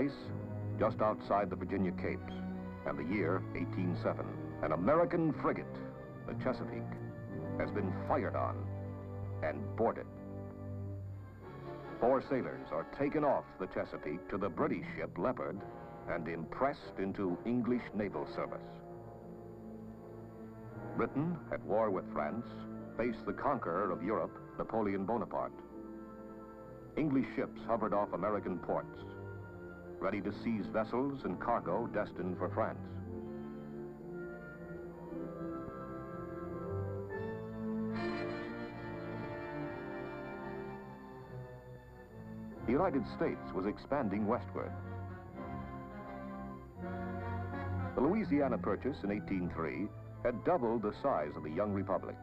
place just outside the Virginia Capes, and the year 1807. An American frigate, the Chesapeake, has been fired on and boarded. 4 sailors are taken off the Chesapeake to the British ship Leopard and impressed into English naval service. Britain, at war with France, faced the conqueror of Europe, Napoleon Bonaparte. English ships hovered off American ports, ready to seize vessels and cargo destined for France. The United States was expanding westward. The Louisiana Purchase in 1803 had doubled the size of the young republic.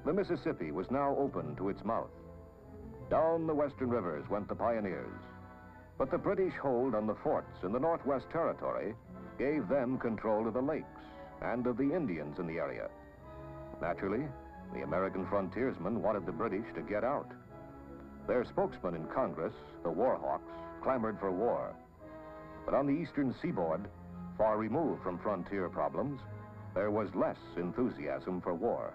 The Mississippi was now open to its mouth. Down the western rivers went the pioneers. But the British hold on the forts in the Northwest Territory gave them control of the lakes and of the Indians in the area. Naturally, the American frontiersmen wanted the British to get out. Their spokesman in Congress, the War Hawks, clamored for war. But on the eastern seaboard, far removed from frontier problems, there was less enthusiasm for war.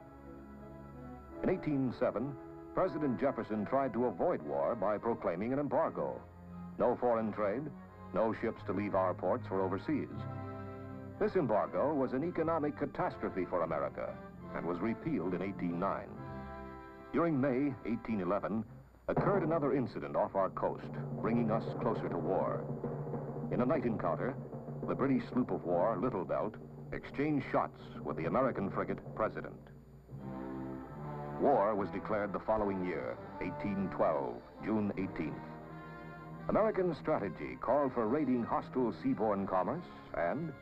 In 1807, President Jefferson tried to avoid war by proclaiming an embargo. No foreign trade, no ships to leave our ports or overseas. This embargo was an economic catastrophe for America and was repealed in 1809. During May 1811, occurred another incident off our coast, bringing us closer to war. In a night encounter, the British sloop of war, Little Belt, exchanged shots with the American frigate, President. War was declared the following year, 1812, June 18th. American strategy called for raiding hostile seaborne commerce and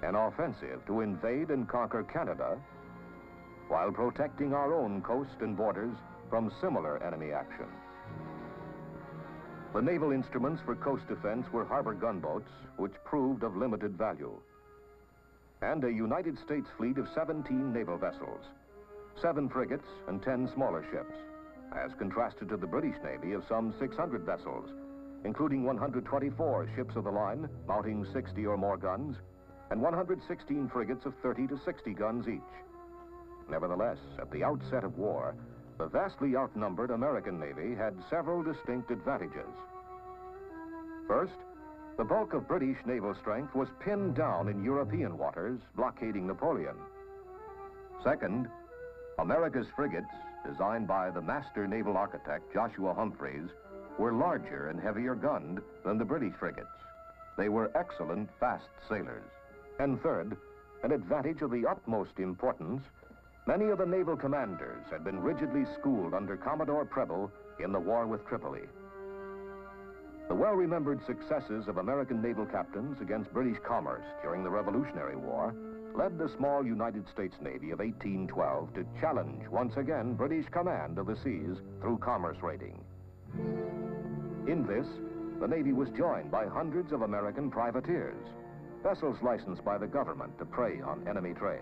an offensive to invade and conquer Canada while protecting our own coast and borders from similar enemy action. The naval instruments for coast defense were harbor gunboats, which proved of limited value, and a United States fleet of 17 naval vessels, 7 frigates and 10 smaller ships, as contrasted to the British Navy of some 600 vessels, including 124 ships of the line mounting 60 or more guns, and 116 frigates of 30 to 60 guns each. Nevertheless, at the outset of war, the vastly outnumbered American Navy had several distinct advantages. First, the bulk of British naval strength was pinned down in European waters, blockading Napoleon. Second, America's frigates, designed by the master naval architect Joshua Humphreys, were larger and heavier gunned than the British frigates. They were excellent, fast sailors. And third, an advantage of the utmost importance, many of the naval commanders had been rigidly schooled under Commodore Preble in the war with Tripoli. The well-remembered successes of American naval captains against British commerce during the Revolutionary War led the small United States Navy of 1812 to challenge once again British command of the seas through commerce raiding. In this, the Navy was joined by hundreds of American privateers, vessels licensed by the government to prey on enemy trade.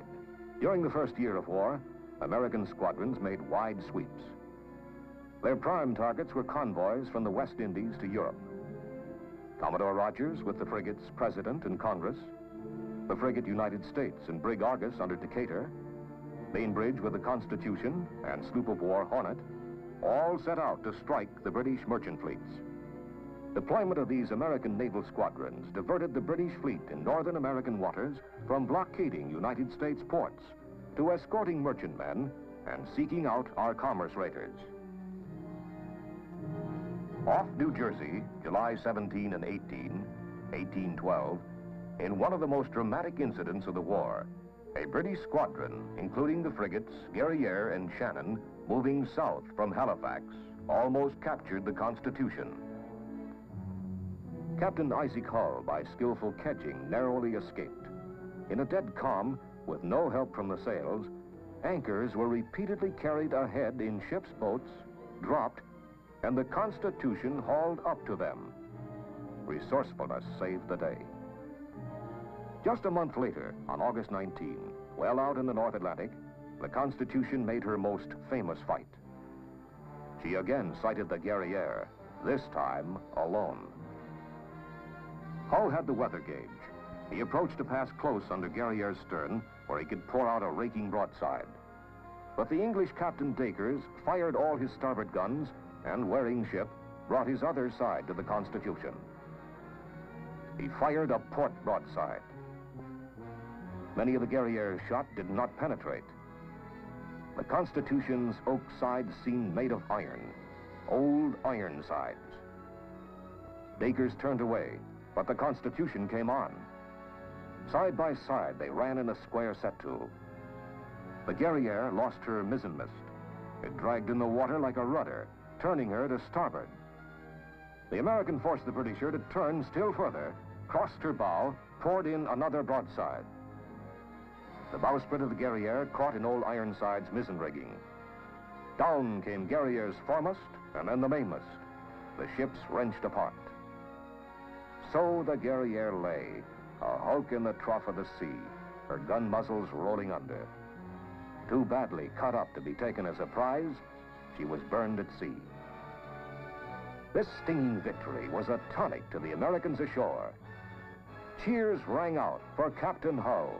During the first year of war, American squadrons made wide sweeps. Their prime targets were convoys from the West Indies to Europe. Commodore Rogers with the frigates President and Congress, the frigate United States and brig Argus under Decatur, Bainbridge with the Constitution and sloop of war Hornet, all set out to strike the British merchant fleets. Deployment of these American naval squadrons diverted the British fleet in northern American waters from blockading United States ports to escorting merchantmen and seeking out our commerce raiders. Off New Jersey, July 17 and 18, 1812, in one of the most dramatic incidents of the war, a British squadron, including the frigates Guerriere and Shannon, moving south from Halifax, almost captured the Constitution. Captain Isaac Hull, by skillful kedging, narrowly escaped. In a dead calm, with no help from the sails, anchors were repeatedly carried ahead in ship's boats, dropped, and the Constitution hauled up to them. Resourcefulness saved the day. Just a month later, on August 19, well out in the North Atlantic, the Constitution made her most famous fight. She again sighted the Guerriere, this time alone. Hull had the weather gauge. He approached to pass close under Guerriere's stern, where he could pour out a raking broadside. But the English Captain Dacres fired all his starboard guns and, wearing ship, brought his other side to the Constitution. He fired a port broadside. Many of the Guerriere's shot did not penetrate. The Constitution's oak sides seemed made of iron, old iron sides. Dacres turned away, but the Constitution came on. Side by side, they ran in a square set to. The Guerriere lost her mizzenmast. It dragged in the water like a rudder, turning her to starboard. The American forced the Britisher to turn still further, crossed her bow, poured in another broadside. The bowsprit of the Guerriere caught in old Ironside's mizzen rigging. Down came Guerriere's foremast and then the mainmast. The ships wrenched apart. So the Guerriere lay, a hulk in the trough of the sea, her gun muzzles rolling under. Too badly cut up to be taken as a prize, she was burned at sea. This stinging victory was a tonic to the Americans ashore. Cheers rang out for Captain Hull,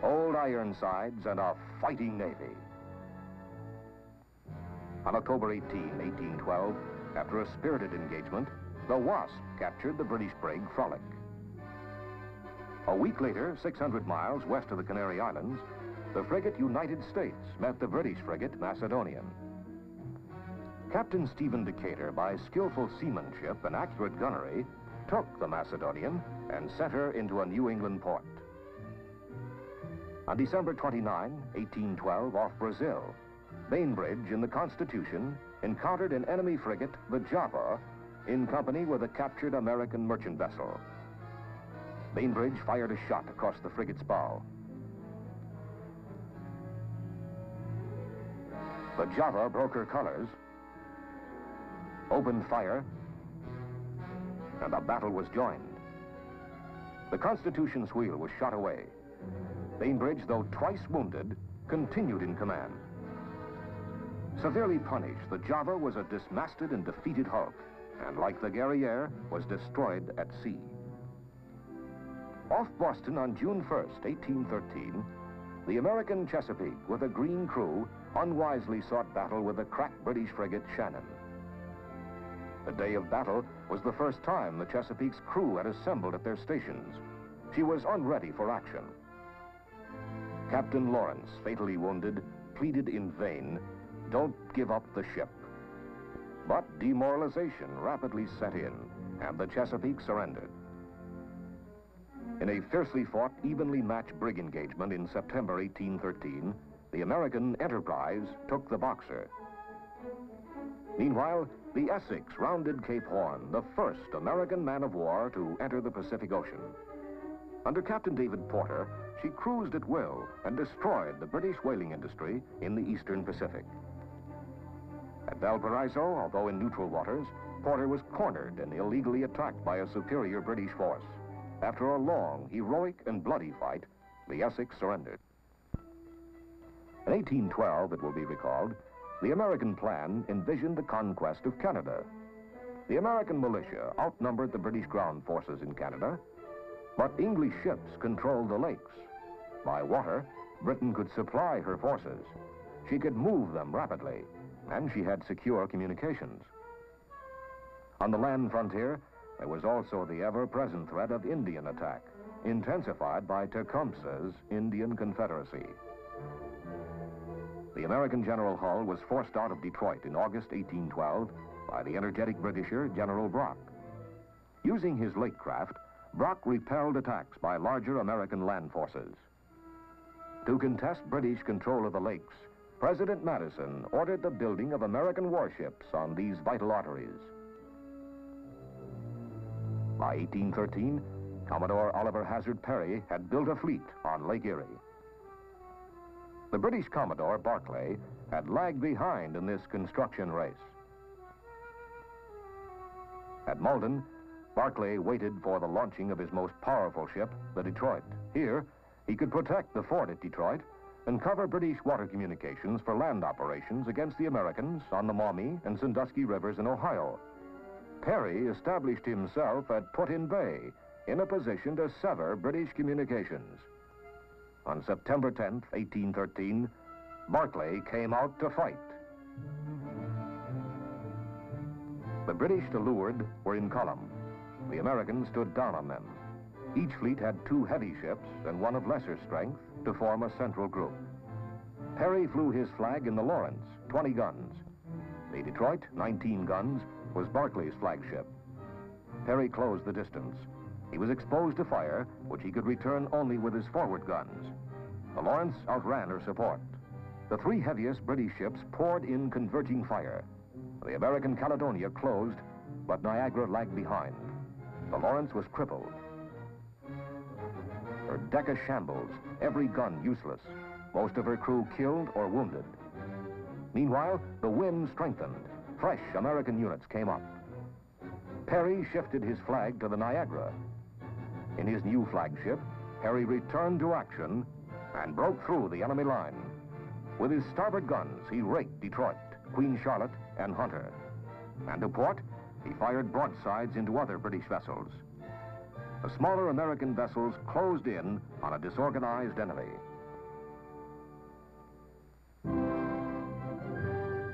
old Ironsides, and a fighting navy. On October 18, 1812, after a spirited engagement, the Wasp captured the British brig Frolic. A week later, 600 miles west of the Canary Islands, the frigate United States met the British frigate Macedonian. Captain Stephen Decatur, by skillful seamanship and accurate gunnery, took the Macedonian and sent her into a New England port. On December 29, 1812, off Brazil, Bainbridge in the Constitution encountered an enemy frigate, the Java, in company with a captured American merchant vessel. Bainbridge fired a shot across the frigate's bow. The Java broke her colors, opened fire, and the battle was joined. The Constitution's wheel was shot away. Bainbridge, though twice wounded, continued in command. Severely punished, the Java was a dismasted and defeated hulk, and like the Guerriere, was destroyed at sea. Off Boston on June 1st, 1813, the American Chesapeake, with a green crew, unwisely sought battle with the crack British frigate Shannon. The day of battle was the first time the Chesapeake's crew had assembled at their stations. She was unready for action. Captain Lawrence, fatally wounded, pleaded in vain, "Don't give up the ship." But demoralization rapidly set in, and the Chesapeake surrendered. In a fiercely fought, evenly matched brig engagement in September 1813, the American Enterprise took the Boxer. Meanwhile, the Essex rounded Cape Horn, the first American man-of-war to enter the Pacific Ocean. Under Captain David Porter, she cruised at will and destroyed the British whaling industry in the Eastern Pacific. At Valparaiso, although in neutral waters, Porter was cornered and illegally attacked by a superior British force. After a long, heroic, and bloody fight, the Essex surrendered. In 1812, it will be recalled, the American plan envisioned the conquest of Canada. The American militia outnumbered the British ground forces in Canada, but English ships controlled the lakes. By water, Britain could supply her forces. She could move them rapidly, and she had secure communications. On the land frontier, there was also the ever-present threat of Indian attack, intensified by Tecumseh's Indian Confederacy. The American General Hull was forced out of Detroit in August 1812 by the energetic Britisher General Brock. Using his lake craft, Brock repelled attacks by larger American land forces. To contest British control of the lakes, President Madison ordered the building of American warships on these vital arteries. By 1813, Commodore Oliver Hazard Perry had built a fleet on Lake Erie. The British Commodore Barclay had lagged behind in this construction race. At Malden, Barclay waited for the launching of his most powerful ship, the Detroit. Here, he could protect the fort at Detroit and cover British water communications for land operations against the Americans on the Maumee and Sandusky rivers in Ohio. Perry established himself at Put-in-Bay in a position to sever British communications. On September 10th, 1813, Barclay came out to fight. The British to leeward were in column. The Americans stood down on them. Each fleet had 2 heavy ships and one of lesser strength to form a central group. Perry flew his flag in the Lawrence, 20 guns. The Detroit, 19 guns, was Barclay's flagship. Perry closed the distance. He was exposed to fire, which he could return only with his forward guns. The Lawrence outran her support. The 3 heaviest British ships poured in converging fire. The American Caledonia closed, but Niagara lagged behind. The Lawrence was crippled. Her deck a shambles, every gun useless. Most of her crew killed or wounded. Meanwhile, the wind strengthened. Fresh American units came up. Perry shifted his flag to the Niagara. In his new flagship, Perry returned to action and broke through the enemy line. With his starboard guns, he raked Detroit, Queen Charlotte, and Hunter. And to port, he fired broadsides into other British vessels. The smaller American vessels closed in on a disorganized enemy.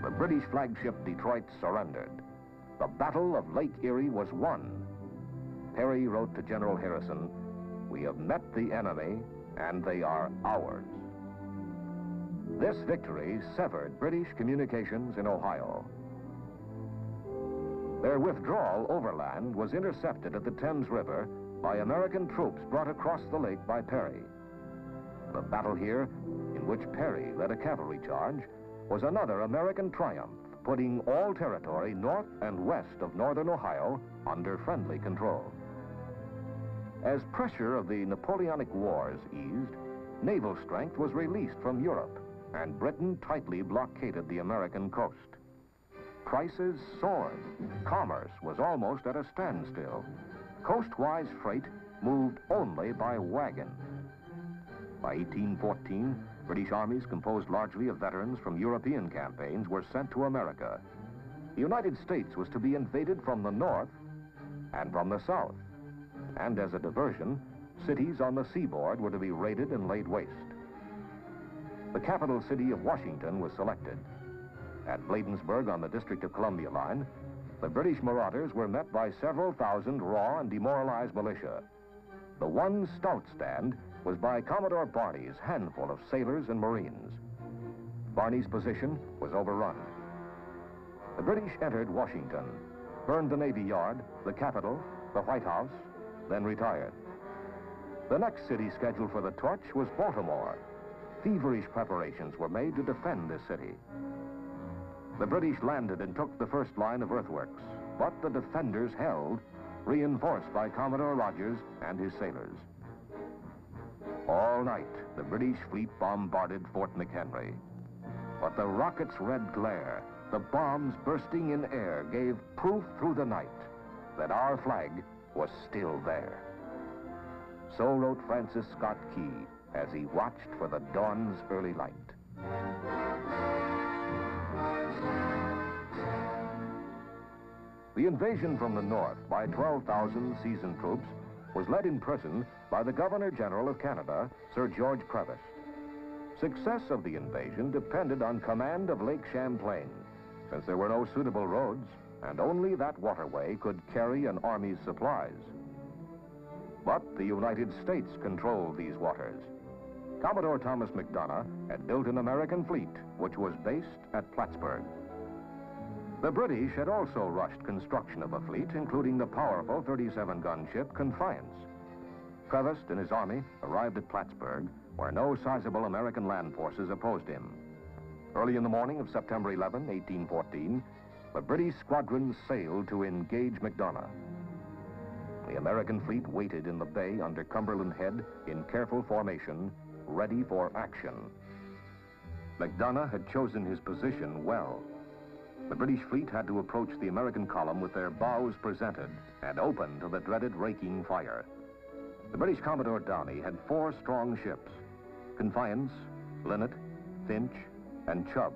The British flagship Detroit surrendered. The Battle of Lake Erie was won. Perry wrote to General Harrison, "We have met the enemy, and they are ours." This victory severed British communications in Ohio. Their withdrawal overland was intercepted at the Thames River by American troops brought across the lake by Perry. The battle here, in which Perry led a cavalry charge, was another American triumph, putting all territory north and west of northern Ohio under friendly control. As pressure of the Napoleonic Wars eased, naval strength was released from Europe, and Britain tightly blockaded the American coast. Prices soared. Commerce was almost at a standstill. Coastwise freight moved only by wagon. By 1814, British armies composed largely of veterans from European campaigns were sent to America. The United States was to be invaded from the north and from the south. And as a diversion, cities on the seaboard were to be raided and laid waste. The capital city of Washington was selected. At Bladensburg on the District of Columbia line, the British marauders were met by several thousand raw and demoralized militia. The one stout stand was by Commodore Barney's handful of sailors and Marines. Barney's position was overrun. The British entered Washington, burned the Navy Yard, the Capitol, the White House, then retired. The next city scheduled for the torch was Baltimore. Feverish preparations were made to defend this city. The British landed and took the first line of earthworks, but the defenders held, reinforced by Commodore Rodgers and his sailors. All night, the British fleet bombarded Fort McHenry. But the rocket's red glare, the bombs bursting in air, gave proof through the night that our flag was still there. So wrote Francis Scott Key as he watched for the dawn's early light. The invasion from the north by 12,000 seasoned troops was led in person by the Governor-General of Canada, Sir George Prevost. Success of the invasion depended on command of Lake Champlain, since there were no suitable roads, and only that waterway could carry an army's supplies. But the United States controlled these waters. Commodore Thomas McDonough had built an American fleet, which was based at Plattsburgh. The British had also rushed construction of a fleet, including the powerful 37-gun ship Confiance. Prevost and his army arrived at Plattsburgh, where no sizable American land forces opposed him. Early in the morning of September 11, 1814, the British squadron sailed to engage McDonough. The American fleet waited in the bay under Cumberland Head in careful formation, ready for action. McDonough had chosen his position well. The British fleet had to approach the American column with their bows presented and open to the dreaded raking fire. The British Commodore Downey had 4 strong ships: Confiance, Linnet, Finch, and Chubb,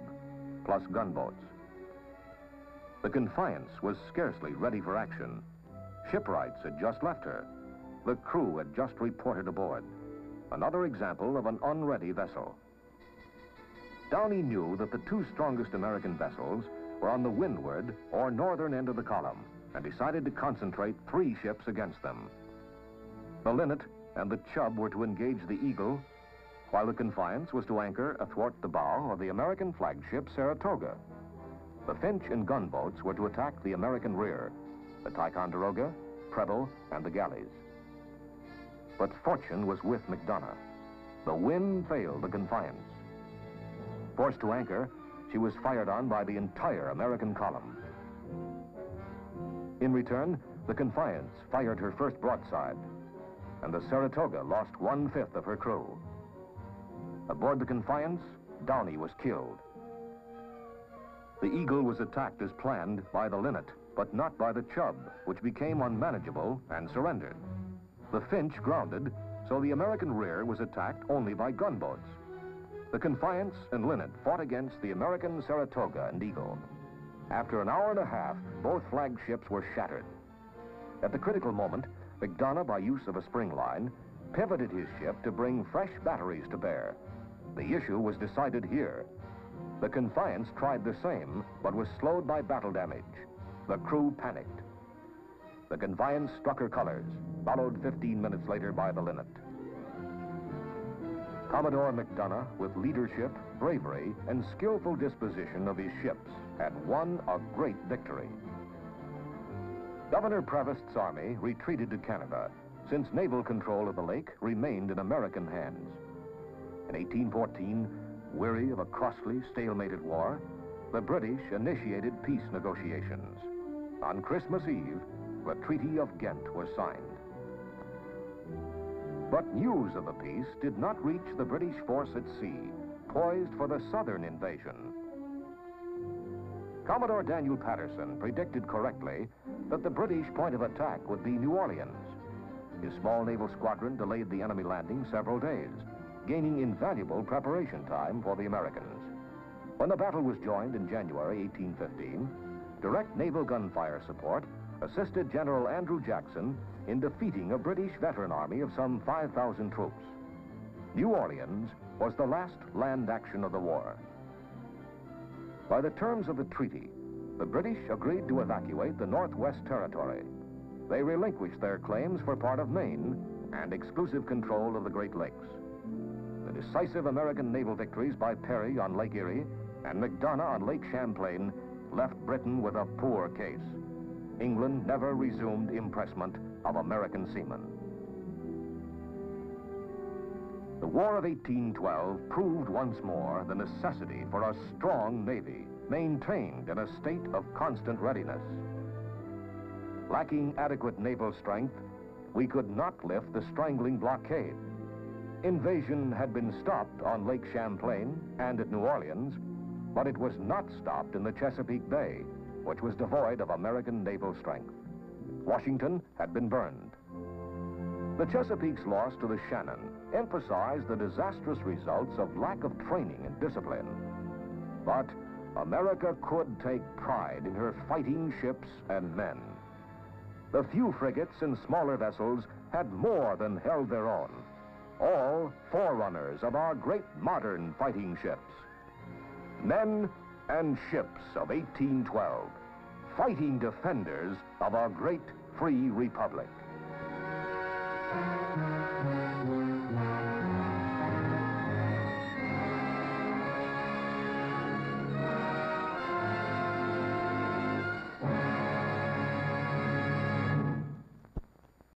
plus gunboats. The Confiance was scarcely ready for action. Shipwrights had just left her. The crew had just reported aboard. Another example of an unready vessel. Downey knew that the two strongest American vessels were on the windward or northern end of the column and decided to concentrate 3 ships against them. The Linnet and the Chubb were to engage the Eagle, while the Confiance was to anchor athwart the bow of the American flagship Saratoga. The Finch and gunboats were to attack the American rear, the Ticonderoga, Preble, and the galleys. But fortune was with McDonough. The wind failed the Confiance. Forced to anchor, she was fired on by the entire American column. In return, the Confiance fired her first broadside, and the Saratoga lost 1/5 of her crew. Aboard the Confiance, Downey was killed. The Eagle was attacked as planned by the Linnet, but not by the Chubb, which became unmanageable and surrendered. The Finch grounded, so the American rear was attacked only by gunboats. The Confiance and Linnet fought against the American Saratoga and Eagle. After an hour and a half, both flagships were shattered. At the critical moment, McDonough, by use of a spring line, pivoted his ship to bring fresh batteries to bear. The issue was decided here. The Confiance tried the same, but was slowed by battle damage. The crew panicked. The Confiance struck her colors, followed 15 minutes later by the Linnet. Commodore McDonough, with leadership, bravery, and skillful disposition of his ships, had won a great victory. Governor Prevost's army retreated to Canada, since naval control of the lake remained in American hands. In 1814, weary of a costly, stalemated war, the British initiated peace negotiations. On Christmas Eve, the Treaty of Ghent was signed. But news of the peace did not reach the British force at sea, poised for the southern invasion. Commodore Daniel Patterson predicted correctly that the British point of attack would be New Orleans. His small naval squadron delayed the enemy landing several days, gaining invaluable preparation time for the Americans. When the battle was joined in January 1815, direct naval gunfire support assisted General Andrew Jackson in defeating a British veteran army of some 5,000 troops. New Orleans was the last land action of the war. By the terms of the treaty, the British agreed to evacuate the Northwest Territory. They relinquished their claims for part of Maine and exclusive control of the Great Lakes. The decisive American naval victories by Perry on Lake Erie and McDonough on Lake Champlain left Britain with a poor case. England never resumed impressment of American seamen. The War of 1812 proved once more the necessity for a strong navy, maintained in a state of constant readiness. Lacking adequate naval strength, we could not lift the strangling blockade. Invasion had been stopped on Lake Champlain and at New Orleans, but it was not stopped in the Chesapeake Bay, which was devoid of American naval strength. Washington had been burned. The Chesapeake's loss to the Shannon emphasized the disastrous results of lack of training and discipline. But America could take pride in her fighting ships and men. The few frigates and smaller vessels had more than held their own, all forerunners of our great modern fighting ships. Men and ships of 1812, fighting defenders of our great free republic.